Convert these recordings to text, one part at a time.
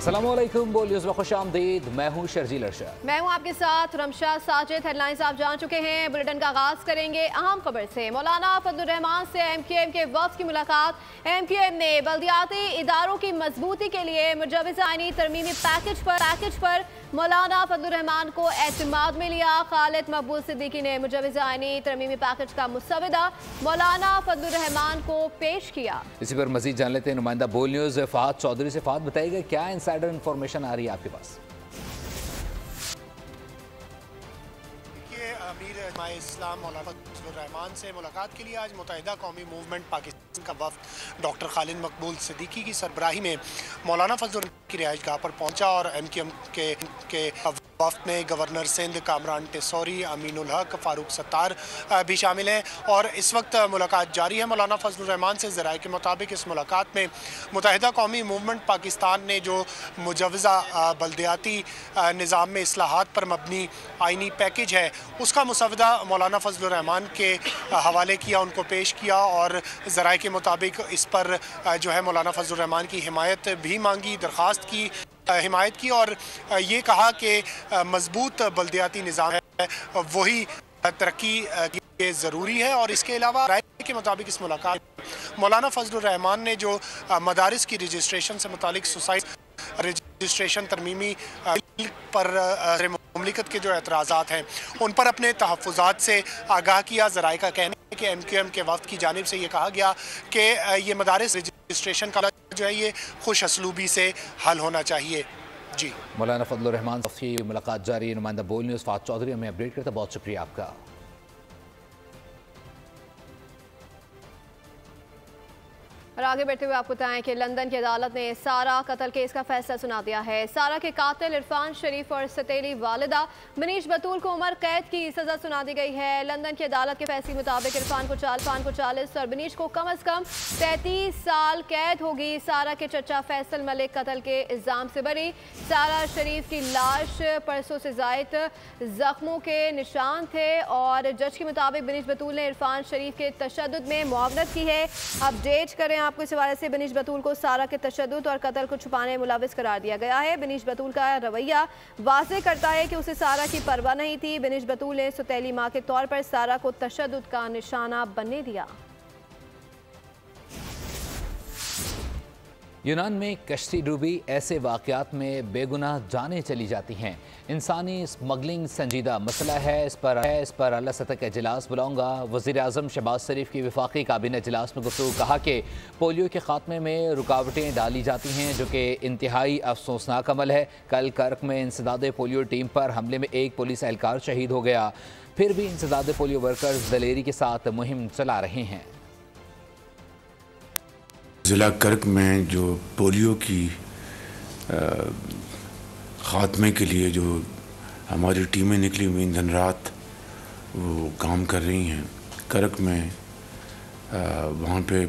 अस्सलामुअलैकुम, बोलिए में खुशामदीद। मैं हूँ शर्जील अरशद। मैं हूँ आपके साथ रमशा साजिद। हेडलाइंस आप जान चुके हैं, बुलेटिन का आगाज करेंगे अहम खबर से। मौलाना फजलुर रहमान से एमक्यूएम के वफ्द की मुलाकात। एमक्यूएम ने बल्दियाती इदारों की मजबूती के लिए मुजव्वज़ आईनी तरमीमी पैकेज पर मौलाना फजलुर रहमान को एतमाद में लिया। खालिद मकबूल सिद्दीकी ने मुजव्वज़ आईनी तरमीमी पैकेज का मुसव्वदा मौलाना फजलुर रहमान को पेश किया। इसी पर मजीद जान लेते हैं नुमाइंदा बोल न्यूज़ फहद चौधरी से। फहद, बताइएगा क्या इनसाइडर इन्फॉर्मेशन आ रही है आपके पास? अमीर इस्लाम मौलाना फजलुर रहमान से मुलाकात के लिए आज मुत्तहिदा कौमी मूवमेंट पाकिस्तान का वफ्द डॉक्टर खालिद मकबूल सिद्दीकी की सरबराही में मौलाना फजलुर की रिहाइशगाह पर पहुंचा और एमक्यूएम के वफ्द में गवर्नर सिंध कामरान टिसौरी, अमीनुल हक, फारूक सत्तार भी शामिल हैं और इस वक्त मुलाकात जारी है। मौलाना फजलुर रहमान से ज़राए के मुताबिक इस मुलाकात में मुत्तहिदा कौमी मूवमेंट पाकिस्तान ने जो मुजव्वज़ा बल्दियाती निज़ाम में इस्लाहात पर मबनी आइनी पैकेज है उसका मुसव्वदा मौलाना फजलुर रहमान के हवाले किया, उनको पेश किया और ज़राए के मुताबिक इस पर जो है मौलाना फजलुर रहमान की हिमायत भी मांगी, दरख्वास्त की, हिमायत की और ये कहा कि मजबूत बल्दियाती निज़ाम है वही तरक्की के ज़रूरी है। और इसके अलावा राय के मुताबिक इस मुलाकात मौलाना फजलुर रहमान ने जो मदारिस की रजिस्ट्रेशन से मुतालिक सोसाइटी रजिस्ट्रेशन तरमीमी पर मुमलिकत के जो एतराज़ात हैं उन पर अपने तहफ़्फ़ुज़ात से आगाह किया। ज़राए का कहना है कि एमक्यूएम के वफ्द की जानिब से ये कहा गया कि ये मदारिस रजिस्ट्रेशन का जो है ये खुश असलूबी से हल होना चाहिए। जी, मौलाना फजलुर रहमान की मुलाकात जारी। नुमाइंदा बोल न्यूज़ फहद चौधरी हमें अपडेट करता, बहुत शुक्रिया आपका। और आगे बढ़ते हुए आपको बताएं कि लंदन की अदालत ने सारा कत्ल केस का फैसला सुना दिया है। सारा के कातिल इरफान शरीफ और सतेली वालिदा मनीष बतूल को उम्र कैद की सजा सुना दी गई है। लंदन की अदालत के फैसले के मुताबिक इरफान को 40 और मनीष को कम अज कम 33 साल कैद होगी। सारा के चचा फैसल मलिक कत्ल के इल्जाम से बरी। सारा शरीफ की लाश परसों से जायद जख्मों के निशान थे और जज के मुताबिक मनीष बतूल ने इरफान शरीफ के तशद्दुद में मुआवनत की है। अपडेट करें आपको इस हवाले से, मनीष बतूल को सारा के तशद्दुद और कत्ल को छुपाने में मुलविस करार दिया गया है। मनीष बतूल का रवैया वाज़ेह करता है कि उसे सारा की परवाह नहीं थी। मनीष बतूल ने सौतेली मां के तौर पर सारा को तशद्दुद का निशाना बनने दिया। यूनान में कश्ती डूबी, ऐसे वाक़यात में बेगुनाह जानें चली जाती हैं। इंसानी स्मगलिंग संजीदा मसला है, इस पर अला सतह का इजलास बुलाऊंगा। वज़ीर आज़म शहबाज शरीफ की वफाकी काबीना इजलास में गुफ्तगू, कहा कि पोलियो के खात्मे में रुकावटें डाली जाती हैं जो कि इंतहाई अफसोसनाक अमल है। कल कर्क में इंसदाद पोलियो टीम पर हमले में एक पुलिस एहलकार शहीद हो गया। फिर भी इंसदाद पोलियो वर्कर्स दलेरी के साथ मुहिम चला रहे हैं। ज़िला कर्क में जो पोलियो की ख़ात्मे के लिए जो हमारी टीमें निकली हुई दिन रात वो काम कर रही हैं। कर्क में वहाँ पे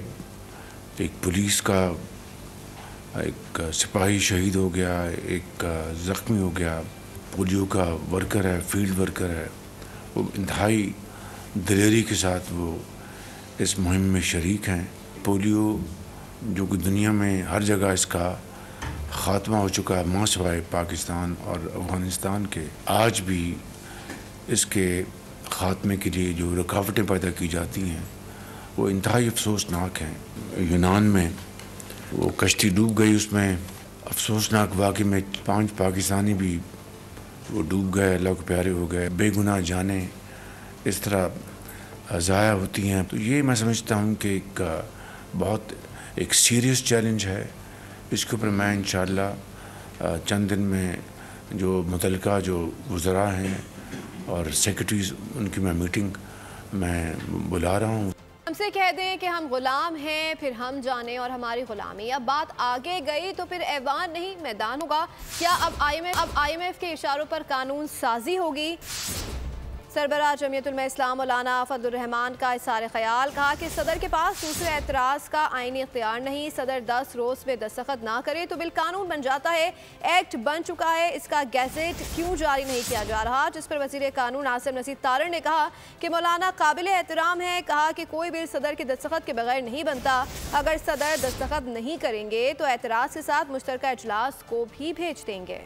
एक पुलिस का एक सिपाही शहीद हो गया, एक ज़ख्मी हो गया। पोलियो का वर्कर है, फील्ड वर्कर है, वो इंतहाई दिलेरी के साथ वो इस मुहिम में शरीक हैं। पोलियो जो कि दुनिया में हर जगह इसका ख़ात्मा हो चुका है मां सिवाय पाकिस्तान और अफ़गानिस्तान के, आज भी इसके ख़ात्मे के लिए जो रुकावटें पैदा की जाती हैं वो इंतहाई अफसोसनाक हैं। यूनान में वो कश्ती डूब गई, उसमें अफसोसनाक वाक़े में 5 पाकिस्तानी भी वो डूब गए, अल्लाह के प्यारे हो गए। बेगुनाह जानें इस तरह ज़ाया होती हैं। तो ये मैं समझता हूँ कि एक सीरियस चैलेंज है। इसके ऊपर मैं इंशाअल्लाह चंद दिन में जो मुतल्लिका जो वज़रा हैं और सेक्रेटरीज़ उनकी मैं मीटिंग बुला रहा हूँ। हमसे कह दें कि हम गुलाम हैं, फिर हम जाने और हमारी गुलामी। अब बात आगे गई तो फिर ऐवान नहीं मैदान होगा। क्या अब IMF के इशारों पर कानून साजी होगी? सरबराह जमीयत उलमा इस्लाम मौलाना फजलुर रहमान का इज़हार ख्याल, कहा कि सदर के पास दूसरे एतराज़ का आईनी इख्तियार नहीं, सदर 10 रोज़ में दस्तखत ना करे तो बिल कानून बन जाता है। एक्ट बन चुका है, इसका गैजेट क्यों जारी नहीं किया जा रहा? जिस पर वज़ीर कानून आसिम नसीर तारड़ ने कहा कि मौलाना काबिल एहतराम है, कहा कि कोई बिल सदर के दस्तखत के बगैर नहीं बनता। अगर सदर दस्तखत नहीं करेंगे तो एतराज़ के साथ मुश्तरका इजलास को भी भेज देंगे।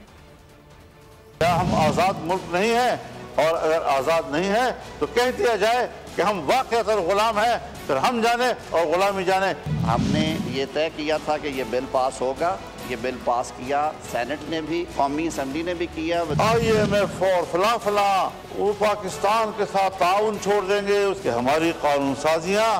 क्या हम आज़ाद मुल्क नहीं है? और अगर आज़ाद नहीं है तो कह दिया जाए कि हम वाक़अतन गुलाम हैं, फिर हम जाने और गुलामी जाने। हमने ये तय किया था कि ये बिल पास होगा, ये बिल पास किया, सेनेट ने भी, कौमी असम्बली ने भी किया। IMF और फला फला वो पाकिस्तान के साथ ताउन छोड़ देंगे, उसके हमारी कानून साजियाँ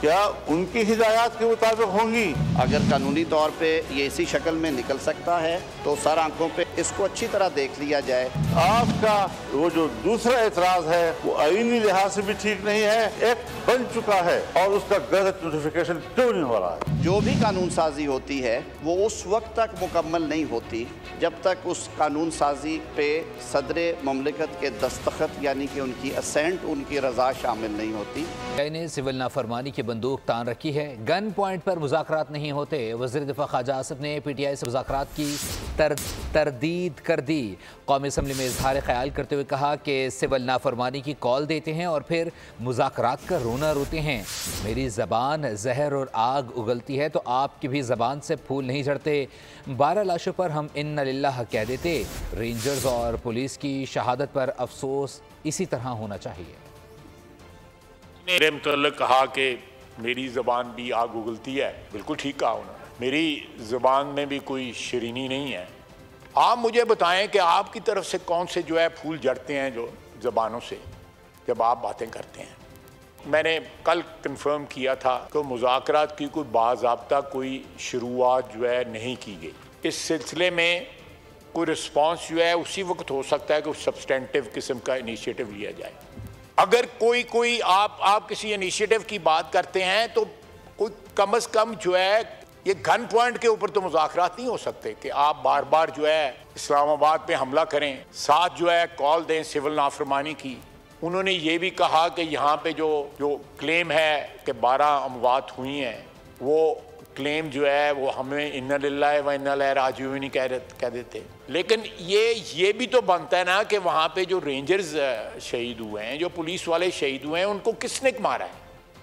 क्या उनकी हिदायत के मुताबिक होंगी? अगर कानूनी तौर पे ये इसी शक्ल में निकल सकता है तो सर आंखों पे इसको अच्छी तरह देख लिया जाए। आपका वो जो दूसरा एतराज़ है वो आईनी लिहाज से भी ठीक नहीं है, एक्ट बन चुका है और उसका गज़ट नोटिफिकेशन क्यों नहीं हो रहा है? जो भी कानून साजी होती है वो उस वक्त तक मुकम्मल नहीं होती जब तक उस कानून साजी पे सदर मुमलिकत के दस्तखत यानी कि उनकी असेंट, उनकी रजा शामिल नहीं होती। ने सिविल नाफरमानी की बंदूक तान रखी है, गन पॉइंट पर मुज़ाकरात नहीं होते। वज़ीर दिफा ख्वाजा आसिफ ने PTI से मुज़ाकरात की तरदीद कर दी। कौमी असम्बली में इज़हार ख्याल करते हुए कहा कि सिविल नाफरमानी की कॉल देते हैं और फिर मुज़ाकरात का रोना रोते हैं। मेरी ज़बान जहर और आग उगलती है तो आपकी भी ज़बान से फूल नहीं झड़ते। 12 लाशों पर हम इन्ना लिल्लाह कह देते। रेंजर्स और पुलिस की शहादत पर अफसोस इसी तरह होना चाहिए। मेरे मतलब कहा कि मेरी ज़बान भी आग उगलती है, बिल्कुल ठीक कहा उन्होंने। मेरी ज़बान में भी कोई शरीनी नहीं है। आप मुझे बताएं कि आपकी तरफ से कौन से जो है फूल जड़ते हैं जो ज़बानों से जब आप बातें करते हैं। मैंने कल कंफर्म किया था कि मुज़ाकरात की कोई बाज़ाब्ता कोई शुरुआत जो है नहीं की गई। इस सिलसिले में कोई रिस्पॉन्स जो है उसी वक्त हो सकता है कि उस सब्सटेंटिव किस्म का इनिशिएटिव लिया जाए। अगर कोई आप किसी इनिशिएटिव की बात करते हैं तो कोई कम अज़ कम जो है ये गन पॉइंट के ऊपर तो मुज़ाकरात नहीं हो सकते कि आप बार बार जो है इस्लामाबाद पे हमला करें, साथ जो है कॉल दें सिविल नाफरमानी की। उन्होंने ये भी कहा कि यहाँ पे जो क्लेम है कि 12 अमवात हुई हैं, वो क्लेम जो है वो हमें इन्ना लिल्लाहि व इन्ना इलैहि राजिऊन नहीं कह देते। लेकिन ये भी तो बनता है ना कि वहाँ पे जो रेंजर्स शहीद हुए हैं, जो पुलिस वाले शहीद हुए हैं, उनको किसने मारा है,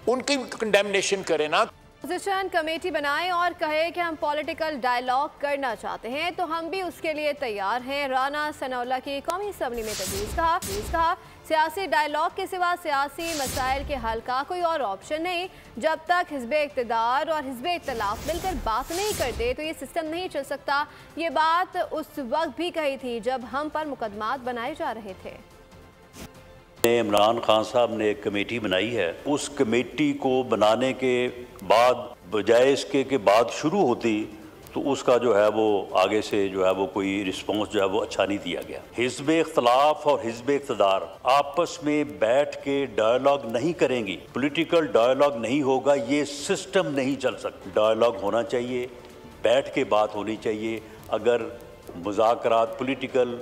उनकी कंडेमनेशन करे ना। अपोजिशन कमेटी बनाएं और कहे कि हम पॉलिटिकल डायलॉग करना चाहते हैं तो हम भी उसके लिए तैयार हैं। राना सनाउल्लाह की कौमी असम्बली में तजवीज़ कहा सियासी डायलॉग के सिवा सियासी मसाइल के हल का कोई और ऑप्शन नहीं। जब तक हिज़्ब इक़्तिदार और हिज़्ब इख्तिलाफ मिलकर बात नहीं करते तो ये सिस्टम नहीं चल सकता। ये बात उस वक्त भी कही थी जब हम पर मुकदमात बनाए जा रहे थे। इमरान खान साहब ने एक कमेटी बनाई है, उस कमेटी को बनाने के बाद बजाय इसके के बाद शुरू होती तो उसका जो है वो आगे से जो है वो कोई रिस्पॉन्स जो है वो अच्छा नहीं दिया गया। हिज़्ब इख्तिलाफ और हिज़्ब इक़्तिदार आपस में बैठ के डायलॉग नहीं करेंगी, पॉलिटिकल डायलॉग नहीं होगा, ये सिस्टम नहीं चल सकता। डायलॉग होना चाहिए, बैठ के बात होनी चाहिए। अगर मुज़ाकरात पॉलिटिकल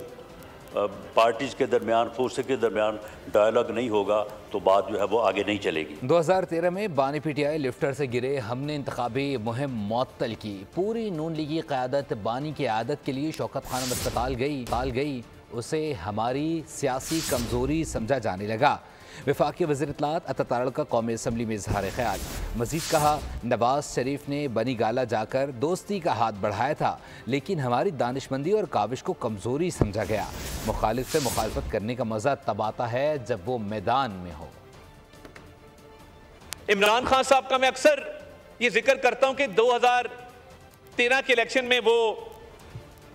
पार्टीज़ के दरमियान, फोर्सेस के दरमियान डायलॉग नहीं होगा तो बात जो है वो आगे नहीं चलेगी। 2013 में बानी PTI लिफ्टर से गिरे, हमने इंतखाबी मुहिम मुअत्तल की। पूरी नून लीगी क़यादत बानी की आदत के लिए शौकत खानम अस्पताल गई। उसे हमारी सियासी कमज़ोरी समझा जाने लगा। वफाकी वज़ीर इत्तलात अता तारड़ का कौमी असम्बली में इज़हार ख्याल। मज़ीद कहा नवाज शरीफ ने बनी गाला जाकर दोस्ती का हाथ बढ़ाया था, लेकिन हमारी दानिशमंदी और काविश को कमज़ोरी समझा गया। मुखालिफ से मुखालफत करने का मज़ा तब आता है जब वो मैदान में हो। इमरान खान साहब का मैं अक्सर ये जिक्र करता हूं कि 2013 के इलेक्शन में वो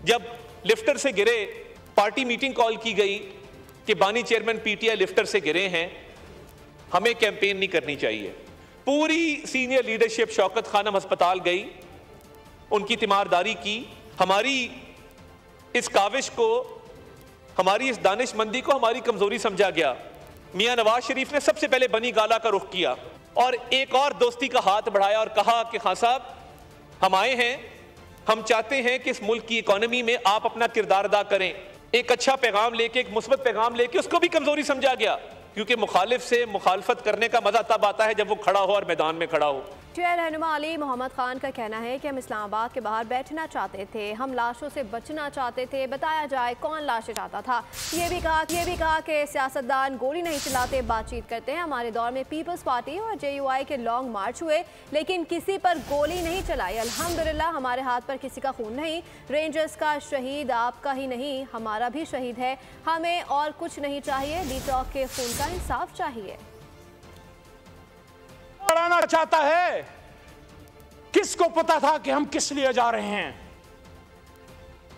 जब लिफ्टर से गिरे, पार्टी मीटिंग कॉल की गई कि बानी चेयरमैन PTI लिफ्टर से गिरे हैं, हमें कैंपेन नहीं करनी चाहिए। पूरी सीनियर लीडरशिप शौकत खानम अस्पताल गई, उनकी तीमारदारी की। हमारी इस काविश को, हमारी इस दानिशमंदी को हमारी कमजोरी समझा गया। मियां नवाज शरीफ ने सबसे पहले बनी गाला का रुख किया और एक और दोस्ती का हाथ बढ़ाया और कहा कि खान साहब हम आए हैं, हम चाहते हैं कि इस मुल्क की इकोनॉमी में आप अपना किरदार अदा करें। एक अच्छा पैगाम लेके, एक मुस्बत पैगाम लेके, उसको भी कमजोरी समझा गया। क्योंकि मुखालिफ से मुखालफत करने का मजा तब आता है जब वो खड़ा हो और मैदान में खड़ा हो। रहनुमा अली मोहम्मद खान का कहना है कि हम इस्लामाबाद के बाहर बैठना चाहते थे, हम लाशों से बचना चाहते थे, बताया जाए कौन लाशें चाहता था। ये भी कहा कि सियासतदान गोली नहीं चलाते, बातचीत करते हैं। हमारे दौर में पीपल्स पार्टी और JUI के लॉन्ग मार्च हुए लेकिन किसी पर गोली नहीं चलाई। अल्हम्दुलिल्लाह हमारे हाथ पर किसी का खून नहीं। रेंजर्स का शहीद आपका ही नहीं हमारा भी शहीद है। हमें और कुछ नहीं चाहिए, डी टॉक के खून का इंसाफ चाहिए। बढ़ाना चाहता है, किसको पता था कि हम किस लिए जा रहे हैं?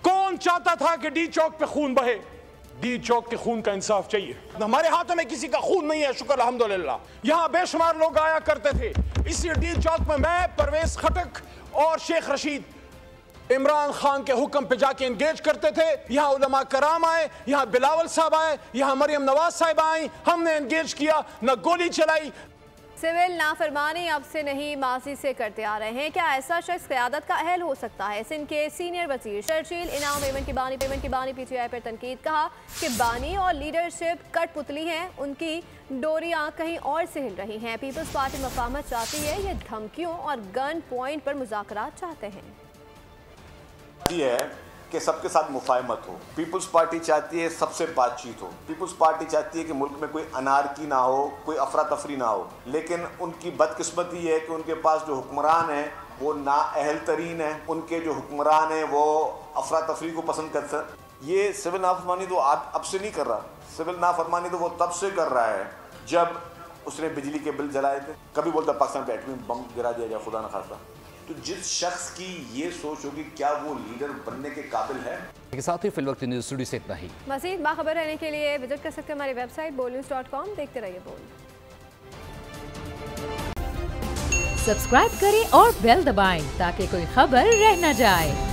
कौन चाहता था कि डी चौक पे खून बहे? डी चौक के खून का इंसाफ चाहिए। हमारे हाथों में किसी का खून नहीं है, शुक्र अल्हम्दुलिल्लाह। यहां बेशुमार लोग आया करते थे, इसी डी चौक में मैं, परवेज खटक और शेख रशीद इमरान खान के हुक्म पे जाके एंगेज करते थे। यहाँ उलमा कराम आए, यहाँ बिलावल साहब आए, यहाँ मरियम नवाज साहब आई, हमने एंगेज किया, न गोली चलाई। सिविल नाफरमानी अब से नहीं माजी से करते आ रहे हैं। क्या ऐसा शख्स क़यादत का अहल हो सकता है? सिंध के सीनियर वज़ीर शर्जील इनाम एवन की बानी PTI पर तनकीद। कहा कि बानी और लीडरशिप कठपुतली हैं, उनकी डोरियां कहीं और से हिल रही हैं। पीपल्स पार्टी मफाहमत चाहती है, ये धमकियों और गन पॉइंट पर मुज़ाकरात चाहते हैं। कि सबके साथ मुफाहमत हो। पीपल्स पार्टी चाहती है सबसे बातचीत हो। पीपल्स पार्टी चाहती है कि मुल्क में कोई अनारकी ना हो, कोई अफरा तफरी ना हो। लेकिन उनकी बदकिस्मती है कि उनके पास जो हुक्मरान है वो नाअहल तरीन है। उनके जो हुक्मरान हैं वो अफरा तफरी को पसंद करते हैं। ये सिविल नाफरमानी तो अब से नहीं कर रहा, सिविल नाफरमानी तो वो तब से कर रहा है जब उसने बिजली के बिल जलाए थे। कभी बोलता पाकिस्तान पे एटमी बम गिरा दिया जाए, खुदा न खास्ता। तो जिस शख्स की ये सोच होगी, क्या वो लीडर बनने के काबिल है? के साथ ही फिलवक्त न्यूज़ स्टूडियो से इतना ही। मज़ीद बाखबर रहने के लिए विजिट कर सकते हैं हमारी वेबसाइट bolnews.com। देखते रहिए बोल। सब्सक्राइब करें और बेल दबाएं ताकि कोई खबर रह न जाए।